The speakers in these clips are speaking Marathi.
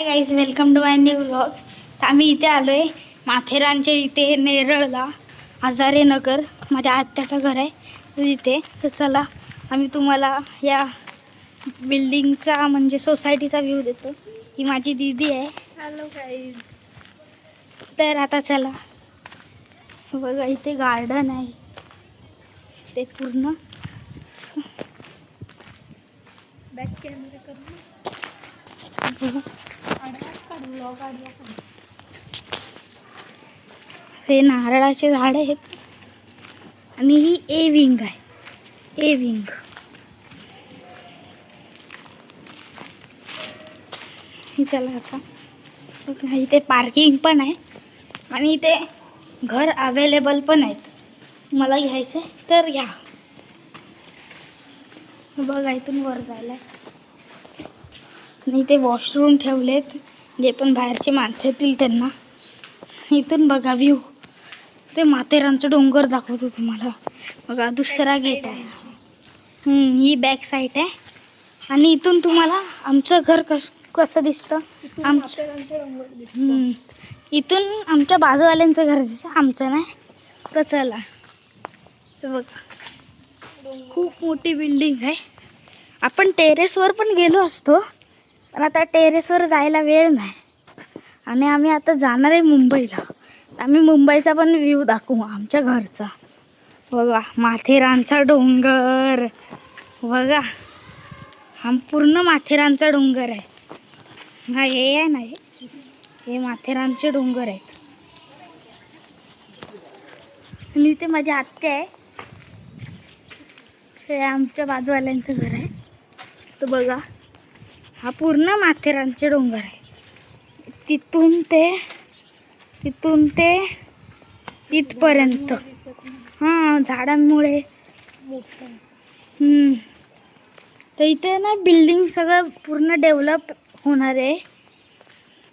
Guys welcome to my new vlog. तर आम्ही इथे आलो आहे माथेरानच्या इथे नेरळला, हजारे नगर. माझ्या आत्याचं घर आहे तिथे. तर चला आम्ही तुम्हाला या बिल्डिंगचा म्हणजे सोसायटीचा व्ह्यू देतो. ही माझी दीदी आहे. Hello guys. तर आता चला बघा, इथे गार्डन आहे ते पूर्ण. बॅक कॅमेरा करून हे नारळाचे झाड आहेत आणि ही ए विंग आहे. ए विंग ही. चला आता इथे पार्किंग पण आहे आणि इथे घर अवेलेबल पण आहेत. मला घ्यायचं आहे तर घ्या. बघा इथून वर जायला आणि इथे वॉशरूम ठेवलेत, जे पण बाहेरचे माणसं येतील त्यांना. इथून बघा व्ह्यू, ते माथेरानचं डोंगर दाखवतो तुम्हाला. बघा दुसरा गेट आहे. ही बॅक साईड आहे आणि इथून तुम्हाला आमचं घर कसं दिसतं. इथून आमच्या बाजूवाल्यांचं घर दिसतं, आमचं नाही. तर चला, तर बघा खूप मोठी बिल्डिंग आहे. आपण टेरेसवर पण गेलो असतो, पण आता टेरेसवर जायला वेळ नाही आणि आम्ही आता जाणार आहे मुंबईला. आम्ही मुंबईचा पण व्ह्यू दाखवू आमच्या घरचा. बघा माथेरानचा डोंगर, बघा हा पूर्ण माथेरानचा डोंगर आहे. हा हे आहे ना, हे माथेरानचे डोंगर आहेत. आणि इथे माझी आत्या आहे, हे आमच्या बाजूवाल्यांचं घर आहे. तर बघा हा पूर्ण माथेरानचे डोंगर आहे. तिथून ते तिथपर्यंत. हां, झाडांमुळे. तर इथे ना बिल्डिंग सगळं पूर्ण डेव्हलप होणार आहे.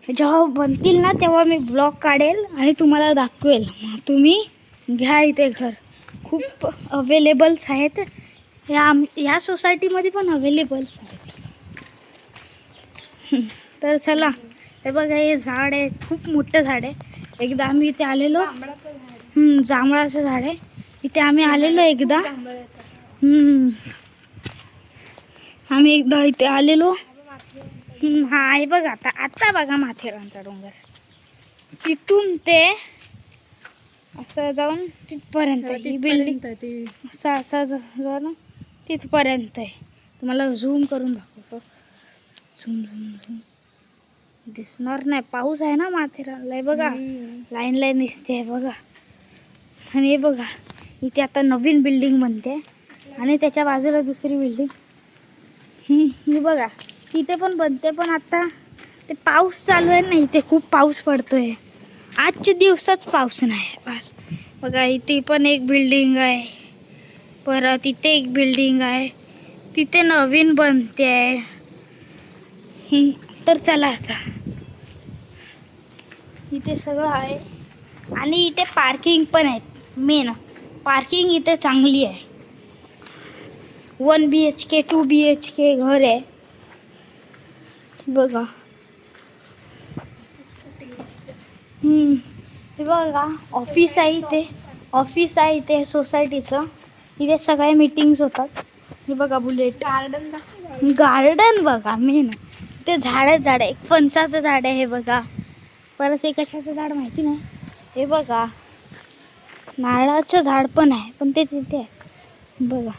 जेव्हा बनतील ना तेव्हा मी ब्लॉग काढेल आणि तुम्हाला दाखवेल. मग तुम्ही घ्या इथे घर. खूप अवेलेबल्स आहेत. ह्या सोसायटीमध्ये पण अवेलेबल्स आहेत. तर चला, हे बघा हे झाड आहे, खूप मोठं झाड आहे. एकदा आम्ही इथे आलेलो. जांभळाचं झाड आहे. इथे आम्ही आलेलो एकदा. आम्ही एकदा इथे आलेलो. हा आहे बघा, आता बघा माथेरानचा डोंगर. तिथून ते असं जाऊन तिथपर्यंत ही बिल्डिंग असं जाऊन तिथपर्यंत आहे. तुम्हाला झूम करून दाखवतो. झूम दिसणार नाही, पाऊस आहे ना माथेरानला. बघा लाईन दिसते बघा. आणि हे बघा इथे आता नवीन बिल्डिंग बनते आणि त्याच्या बाजूला दुसरी बिल्डिंग. हे बघा इथे पण बनते, पण आता ते पाऊस चालू आहे ना, इथे खूप पाऊस पडतोय. आजच्या दिवसात पाऊस नाही बस. बघा इथे पण एक बिल्डिंग आहे, परत इथे एक बिल्डिंग आहे, तिथे नवीन बनते आहे. तर चला आता इथे सगळं आहे आणि इथे पार्किंग पण आहेत. मेन पार्किंग इथे चांगली आहे. 1 BHK 2 BHK घर आहे बघा. हे बघा ऑफिस आहे इथे. ऑफिस आहे इथे सोसायटीचं. इथे सगळ्या मीटिंग्स होतात. हे बघा बुलेट गार्डन बघा. मेन ते झाड आहे. एक फणसाचं झाड आहे हे बघा. परत हे कशाचं झाड माहिती नाही. हे बघा नारळाचं झाड पण आहे, पण ते तिथे आहे बघा.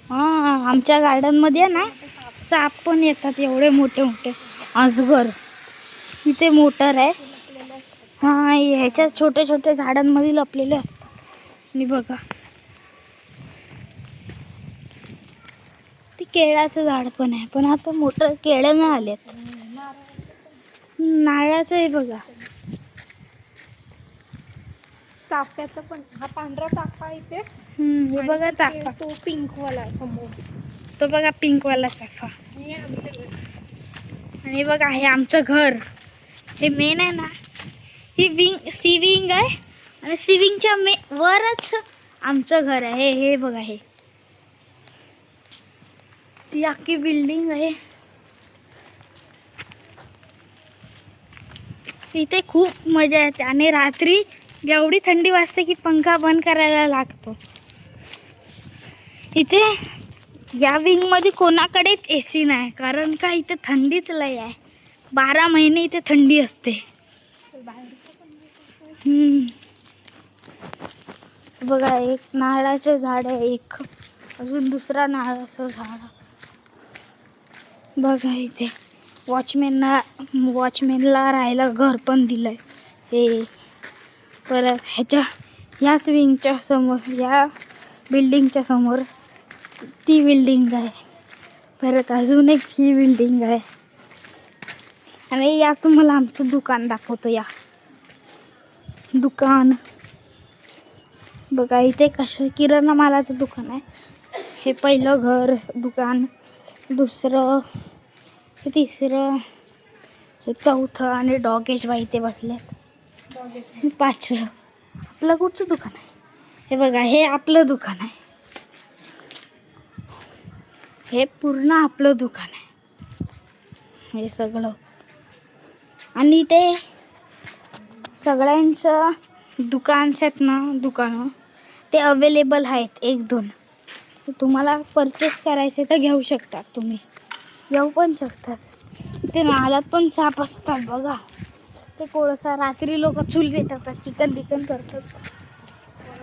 हां, आमच्या गार्डनमध्ये ना साप पण येतात, एवढे मोठे मोठे अजगर. इथे मोटर आहे. हां, ह्याच्या छोट्या छोट्या झाडांमध्ये लपलेले असतात. आणि बघा ते केळाचं झाड पण आहे, पण आता मोठं केळं नाही आलेत. नारळाचं आहे बघा. चाफ्याचा पण हा पांढरा चाफा इथे. हे बघा चाफा. तो पिंक वाला समोर, तो बघा पिंक वाला चाफा. आणि बघा हे आमचं घर. हे मेन आहे ना, ही विंग सी विंग आहे आणि सी विंगच्या वरच आमचं घर आहे. हे बघा, हे ती अख्खी बिल्डिंग आहे. इथे खूप मजा येते आणि रात्री एवढी थंडी वाजते की पंखा बंद करायला लागतो. इथे या विंगमध्ये कोणाकडेच AC नाही, कारण का इथे थंडीच लय आहे. 12 महिने इथे थंडी असते. बघा, एक नारळाचं झाड आहे, एक अजून दुसरा नारळाचं झाड. बघा इथे वॉचमॅनला राहायला घर पण दिलंय. हे परत ह्याच विंगच्या समोर, या बिल्डिंगच्या समोर ती बिल्डिंग आहे. परत अजून एक ही बिल्डिंग आहे. आणि या तुम्हाला आमचं दुकान दाखवतो. या दुकान बघा, इथे कसं किराणा मालाचं दुकान आहे. हे पहिलं घर, दुकान, दुसरं, हे तिसरं, हे चौथं आणि डॉगेश बाई इथे बसलेत. 5वं आपलं कुठचं दुकान आहे? हे बघा, हे आपलं दुकान आहे. हे पूर्ण आपलं दुकान आहे, हे सगळं. आणि ते सगळ्यांचं दुकान्स आहेत ना, दुकानं ते अवेलेबल आहेत. 1-2 तुम्हाला परचेस करायचे तर घेऊ शकतात. तुम्ही येऊ पण शकतात. ते नाल्यात पण साप असतात बघा. ते कोळसा रात्री लोक चूल पेटवतात, चिकन बिकन करतात बघा.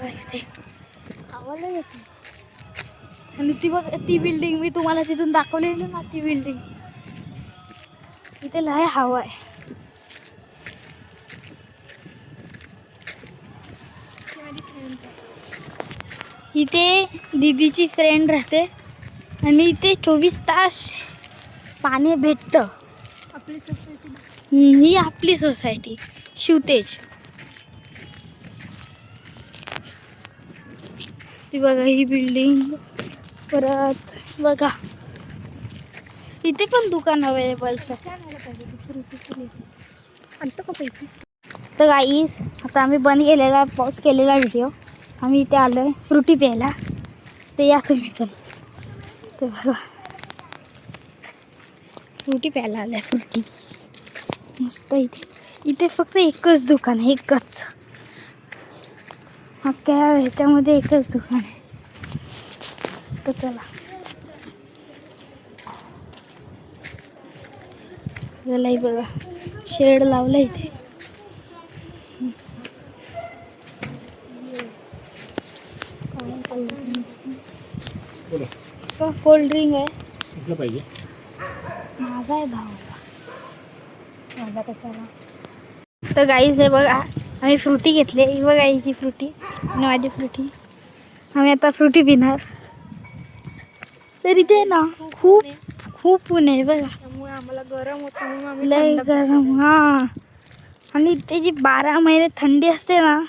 इथे आवाज येते. आणि ती बघ, ती बिल्डिंग मी तुम्हाला तिथून दाखवलेली ना, ती बिल्डिंग इथे लय हवा आहे. इथे दीदीची फ्रेंड राहते आणि इथे 24 तास पाणी भेटतं. आपली सोसायटी ही आपली सोसायटी शिवतेज. ती बघा, ही बिल्डिंग. परत बघा, इथे पण दुकान अवेलेबल आणतो का पैसे? तर गाईस, आता आम्ही बंद केलेला, पॉज केलेला व्हिडिओ. आम्ही इथे आलो आहे फ्रुटी प्यायला. ते या तुम्ही पण. ते बघा, फ्रुटी प्यायला आलं आहे. फ्रुटी मस्त. इथे फक्त एकच दुकान आहे, एकच. अख्ख्या ह्याच्यामध्ये एकच दुकान आहे. तर चला बघा, शेड लावलं इथे. कोल्ड ड्रिंक आहे. कुठलं पाहिजे? माझा आहे भाव. माझा कशाला. तर गाईज, हे बघा, आम्ही फ्रुटी घेतली. ही बघा, हिची फ्रुटी आणि माझी फ्रुटी. आम्ही आता फ्रुटी पिणार. तर इथे ना खूप खूप ऊन आहे बघा. त्यामुळे आम्हाला गरम होतं म्हणून आम्ही लय थंड गरम. हां, आणि इथे जी 12 महिने थंडी असते ना,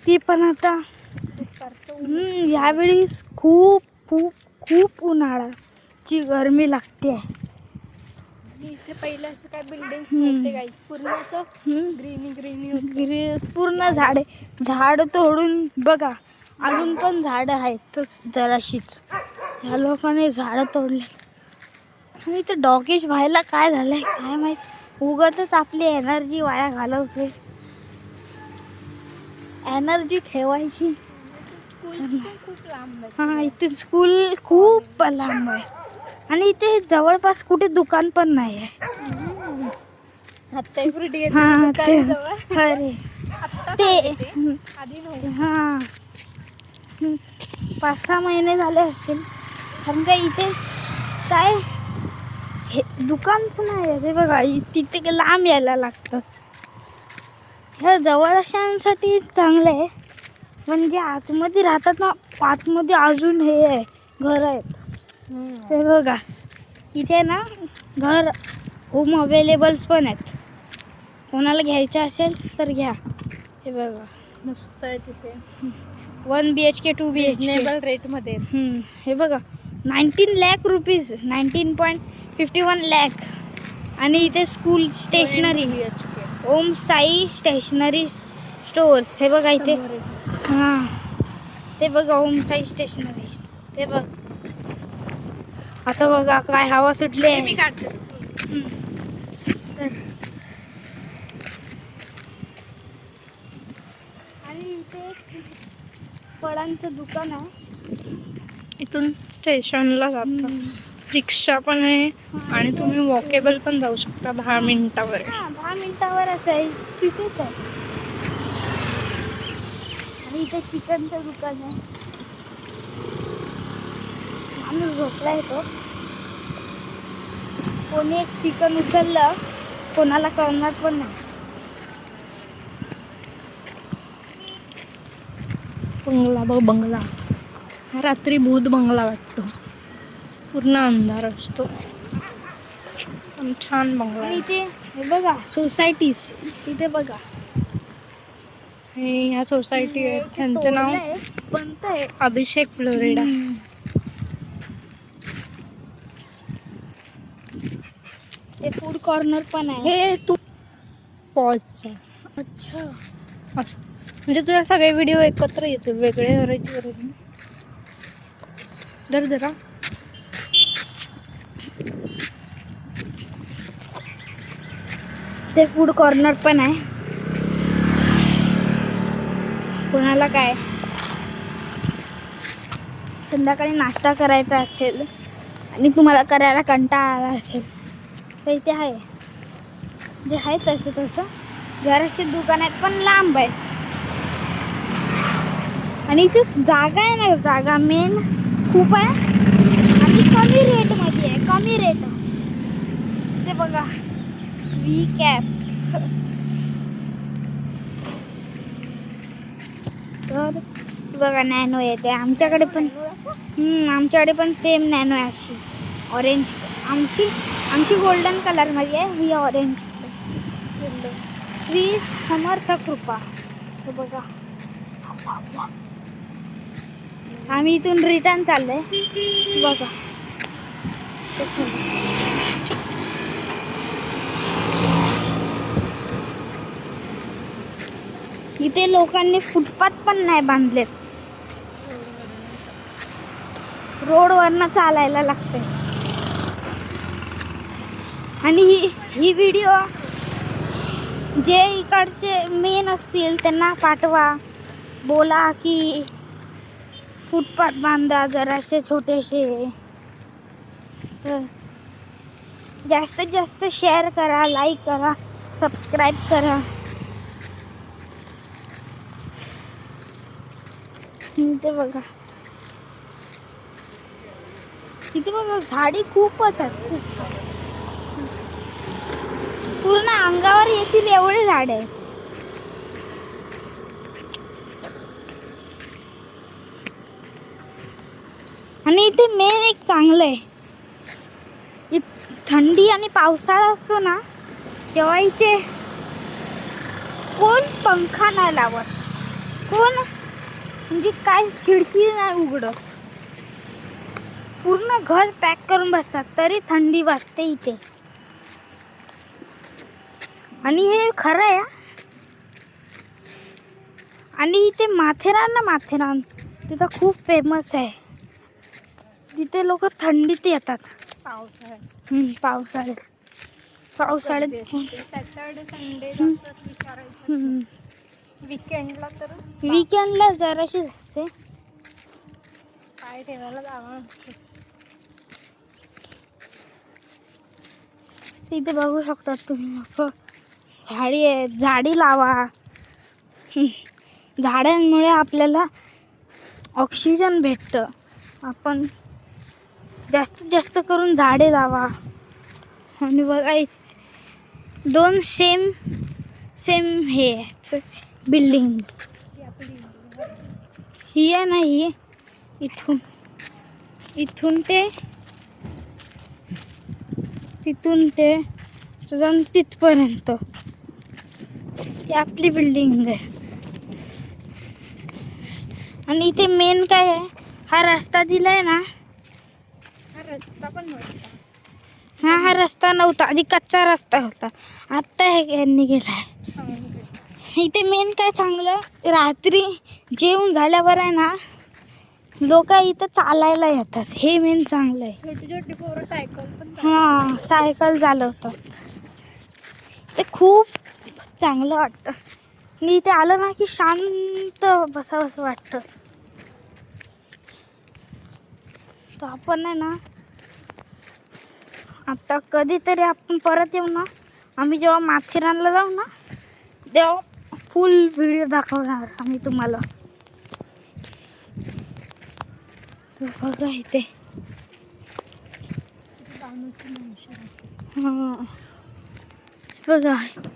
ती पण आता दुपारचं यावेळी खूप खूप खूप उन्हाळ्याची गरमी लागते. आणि इथे पहिले असे काय बिल्डिंग नव्हते गाईस. पूर्ण असं ग्रीनी होतं. पूर्ण झाड तोडून बघा, अजून पण झाडं आहेत जराशीच. ह्या लोकांनी झाडं तोडले. आणि इथे डॉगेश व्हायला काय झालंय काय माहित. उगाचच आपली एनर्जी वाया घालवते. एनर्जी ठेवायची. खूप लांब आहे. हां, इथे स्कूल खूप लांब आहे. आणि इथे जवळपास कुठे दुकान पण नाही आहे. आत्ता फ्रुटी हां, ते अरे ते आधी नव्हतं. हां, 5-6 महिने झाले असतील. कारण का इथे काय हे दुकानच नाही आहे. ते बघा, तिथे लांब यायला लागतं. ह्या जवळशांसाठी चांगलं आहे. म्हणजे आतमध्ये राहतात ना, आतमध्ये अजून हे आहे, घर आहेत. ते बघा, इथे ना घर होम अवेलेबल्स पण आहेत. कोणाला घ्यायचं असेल तर घ्या. हे बघा, मस्त आहे तिथे. 1 BHK 2 BHK रिजनेबल रेटमध्ये. हे बघा, 19 लाख रुपीज, 19.51 लाख. आणि इथे स्कूल स्टेशनरी, ओम साई स्टेशनरी स्टोअर्स. हे बघा इथे. हां, ते बघा ओम साई स्टेशनरीज. ते बघ आता बघा काय हवा सुटली आहे. मी काढते. आणि इथे फळांचं दुकान आहे. इथून स्टेशनला जातो. रिक्षा पण आहे आणि तुम्ही वॉकेबल पण जाऊ शकता 10 मिनिटावर. 10 मिनिटावरच आहे, तिथेच आहे. आणि इथे चिकनचं दुकान आहे. माणूस झोपला येतो. कोणी एक चिकन उचललं कोणाला कळणार पण नाही. बंगला बघ, बंगला हा रात्री भूत बंगला वाटतो. पूर्ण अंधार असतो पण छान बंगला आणि आहे. इथे हे बघा सोसायटीज. तिथे बघा हे ह्या सोसायटी आहे, त्यांचं नाव बनतंय अभिषेक फ्लोरिडा. हे फूड कॉर्नर पण आहे. हे तू पॉज. अच्छा असं म्हणजे तुला सगळे व्हिडिओ एकत्र येतील, वेगळे करायची गरज नाही. दर जरा ते फूड कॉर्नर पण आहे. कोणाला काय संध्याकाळी नाश्ता करायचा असेल आणि तुम्हाला करायला कंटाळा आला असेल तर इथे आहे. जे आहे तसं जराशे दुकान आहेत पण लांब आहेत. आणि इथे जागा आहे ना, जागा मेन खूप आहे आणि कमी रेटमध्ये आहे. कमी रेट. ते बघा वी कॅप. तर बघा नॅनो येते आमच्याकडे पण. आमच्याकडे पण सेम नॅनो आहे अशी ऑरेंज. आमची गोल्डन कलरमध्ये आहे, ही ऑरेंज. श्री समर्थ कृपा. हे बघा आम्ही इथून रिटर्न चाललोय. बघा इथे लोकांनी फुटपाथ पण नाही बांधलेत. रोडवरनं चालायला लागतंय. आणि ही व्हिडिओ जे इकडचे मेन असतील त्यांना पाठवा. बोला की फुटपाथ बांधा जराशे छोटेसे. तर जास्तीत जास्त शेअर करा, लाईक करा, सबस्क्राईब करा. इथे बघा झाडी खूपच आहेत. खूप पूर्ण अंगावर येतील एवढे झाडे आहेत. आणि इथे मेन एक चांगलं आहे. थंडी आणि पावसाळा असतो ना तेव्हा इथे कोण पंखा नाही लावत. कोण म्हणजे काय खिडकी नाही उघडत. पूर्ण घर पॅक करून बसतात तरी थंडी वाजते इथे. आणि हे खरं आहे. आणि इथे माथेरान तिथं खूप फेमस आहे. तिथे लोक थंडीत येतात. पावसाळ्यात सॅटर्डे संडे विचारायचं. वीकेंडला जराशीच असते. पाय ठेवायला जागा. इथे बघू शकतात तुम्ही लोक. झाडी आहेत, झाडी लावा. झाडांमुळे आपल्याला ऑक्सिजन भेटतं. आपण जास्तीत जास्त करून झाडे लावा. आणि बघा इथे 2 सेम हे बिल्डिंग. ही आहे ना, ही इथून ते तिथून ते जाऊन तिथपर्यंत ती आपली बिल्डिंग आहे. आणि इथे मेन काय आहे, हा रस्ता दिलाय ना, रस्ता पण नव्हता. हा रस्ता नव्हता. आधी कच्चा रस्ता होता. आत्ता हे यांनी केलाय. इथे मेन काय चांगलं, रात्री जेवून झाल्यावर आहे ना लोक इथं चालायला येतात, हे मेन चांगलं आहे. छोटी छोटी पोरं सायकल पण हां, सायकल चालवतात. ते खूप चांगलं वाटतं. मी इथे आलं ना की शांत बसावंसं वाटतं. तर आपण आहे ना आता कधीतरी आपण परत येऊ ना, आम्ही जेव्हा माथेरानला जाऊ ना तेव्हा फुल व्हिडिओ दाखवणार आम्ही तुम्हाला. तर बघा इथे हां, बघा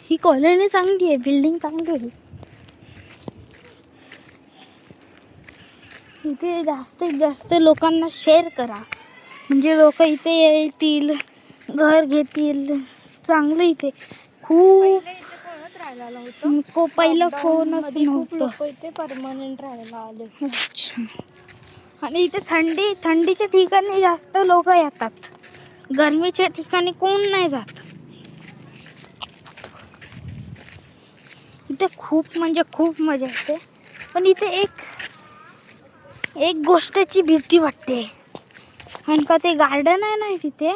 ही कॉलनी चांगली आहे, बिल्डिंग चांगली आहे. इथे जास्तीत जास्त लोकांना शेअर करा, म्हणजे लोक इथे येतील, घर घेतील. चांगलं इथे खूप राहायला होतं. पहिलं कोणच खूप नव्हतं. लोक इथे परमनंट राहायला आले. अच्छा. आणि इथे थंडीच्या ठिकाणी जास्त लोक येतात, गरमीच्या ठिकाणी कोण नाही जात. इथे खूप म्हणजे खूप मजा येते. पण इथे एक गोष्टीची भीती वाटते, कारण का ते गार्डन आहे ना तिथे,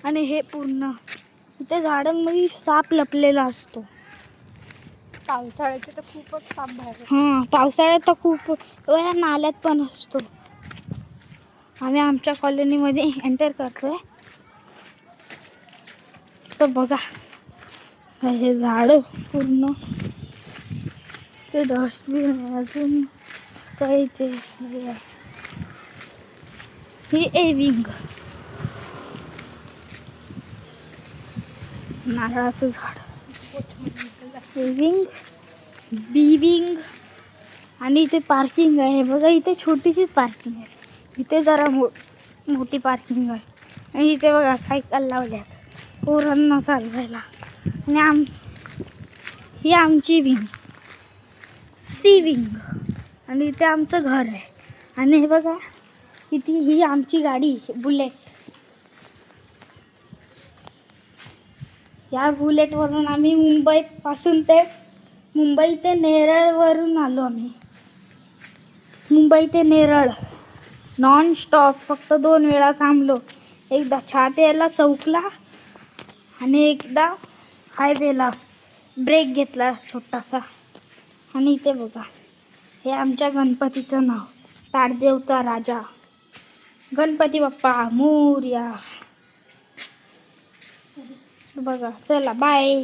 आणि हे पूर्ण इथे झाडांमध्ये साप लपलेला असतो. पावसाळ्याचे तर खूपच साप बाहेर. हां, पावसाळ्यात तर खूप, या नाल्यात पण असतो. आम्ही आमच्या कॉलनीमध्ये एंटर करतोय. तर बघा हे झाडं पूर्ण, ते डस्टबिन आहे, अजून काही ते ही ए विंग, नारळाचं झाड, ए विंग, बी विंग. आणि इथे पार्किंग आहे बघा, इथे छोटीशीच पार्किंग आहे, इथे जरा मोठी पार्किंग आहे. आणि इथे बघा सायकल लावल्यात पोरांना चालवायला. आणि ही आमची विंग, सी विंग. आणि इथे आमचं घर आहे. आणि हे बघा ही आमची गाडी बुलेट. या बुलेटवरून आम्ही मुंबई ते नेरळवरून आलो आम्ही. मुंबई ते नेरळ नॉन स्टॉप, फक्त 2 वेळा थांबलो, एकदा छाट्याला चौकला आणि एकदा हायवेला ब्रेक घेतला छोटासा. आणि इथे बघा हे आमच्या गणपतीचं नाव, ताडदेवचा राजा, गणपती बाप्पा मोरया. बघा, चला बाय.